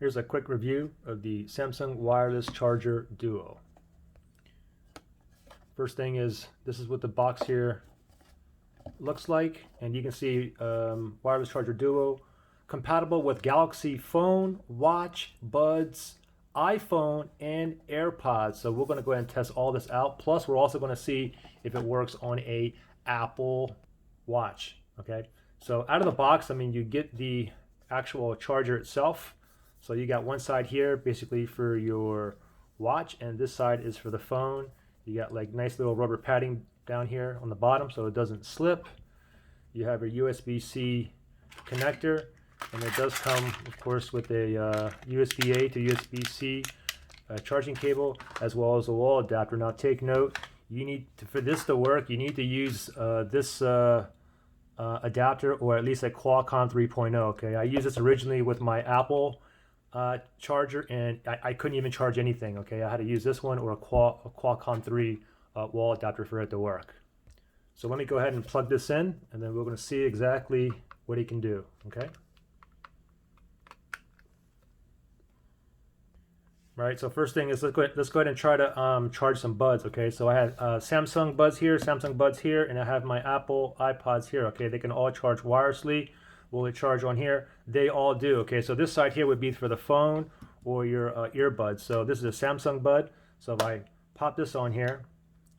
Here's a quick review of the Samsung Wireless Charger Duo. First thing is, this is what the box here looks like, and you can see Wireless Charger Duo, compatible with Galaxy phone, watch, buds, iPhone, and AirPods. So we're going to go ahead and test all this out. Plus, we're also going to see if it works on a Apple Watch. Okay, so out of the box, I mean, you get the actual charger itself. So you got one side here basically for your watch, and this side is for the phone. You got like nice little rubber padding down here on the bottom so it doesn't slip. You have your USB-C connector, and it does come, of course, with a USB-A to USB-C charging cable, as well as a wall adapter. Now take note, you need to, for this to work, you need to use this adapter, or at least a Qualcomm 3.0. Okay, I used this originally with my Apple charger, and I couldn't even charge anything. Okay, I had to use this one or a Qualcomm 3 wall adapter for it to work. So let me go ahead and plug this in, and then we're going to see exactly what it can do. Okay. All right, so first thing is let's go ahead and try to charge some buds. Okay, so I had Samsung buds here, and I have my Apple iPods here. Okay, they can all charge wirelessly. Will it charge on here? They all do. Okay, so this side here would be for the phone or your earbuds. So this is a Samsung bud. So if I pop this on here,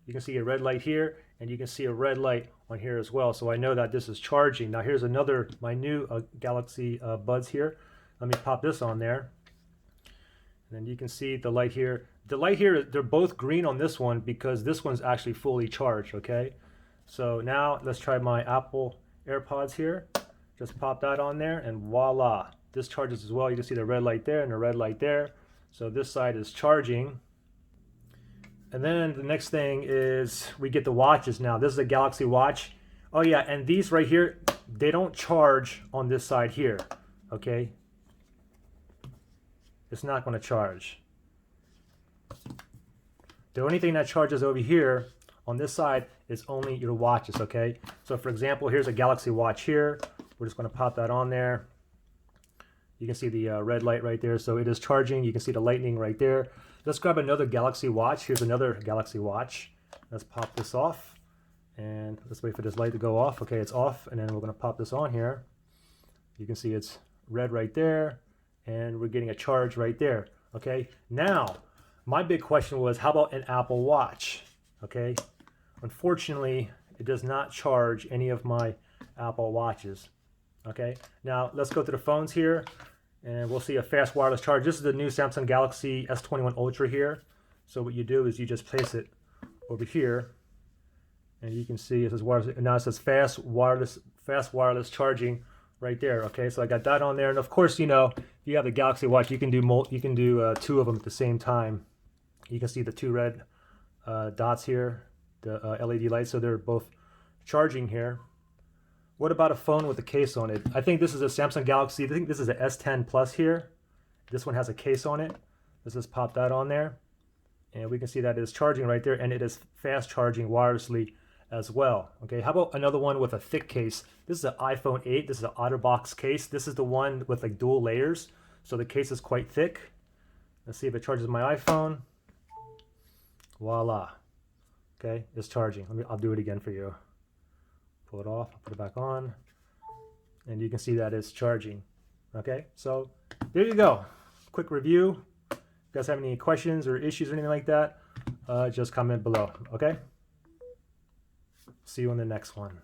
you can see a red light here, and you can see a red light on here as well. So I know that this is charging. Now here's another, my new Galaxy buds here. Let me pop this on there. And then you can see the light here. The light here, they're both green on this one because this one's actually fully charged, okay? So now let's try my Apple AirPods here. Just pop that on there, and voila. This charges as well. You can see the red light there and the red light there. So this side is charging. And then the next thing is we get the watches now. This is a Galaxy Watch. Oh yeah, and these right here, they don't charge on this side here, okay? It's not going to charge. The only thing that charges over here on this side is only your watches, okay? So for example, here's a Galaxy Watch here. We're just going to pop that on there. You can see the red light right there. So it is charging. You can see the lightning right there. Let's grab another Galaxy Watch. Here's another Galaxy Watch. Let's pop this off. And let's wait for this light to go off. Okay, it's off. And then we're going to pop this on here. You can see it's red right there. And we're getting a charge right there. Okay, now my big question was, how about an Apple Watch? Okay, unfortunately, it does not charge any of my Apple Watches. Okay, now let's go to the phones here, and we'll see a fast wireless charge. This is the new Samsung Galaxy S21 Ultra here. So what you do is you just place it over here, and you can see it says wireless. And now it says fast wireless charging right there. Okay, so I got that on there, and of course, you know, if you have the Galaxy Watch, you can do two of them at the same time. You can see the two red dots here, the LED lights, so they're both charging here. What about a phone with a case on it? I think this is a Samsung Galaxy. I think this is a S10 Plus here. This one has a case on it. Let's just pop that on there, and we can see that it is charging right there, and it is fast charging wirelessly as well. Okay, how about another one with a thick case? This is an iPhone 8. This is an OtterBox case. This is the one with like dual layers, so the case is quite thick. Let's see if it charges my iPhone. Voila. Okay, it's charging. I'll do it again for you. Pull it off, put it back on, and you can see that it's charging. Okay, so there you go. Quick review. If you guys have any questions or issues or anything like that, just comment below. Okay, see you on the next one.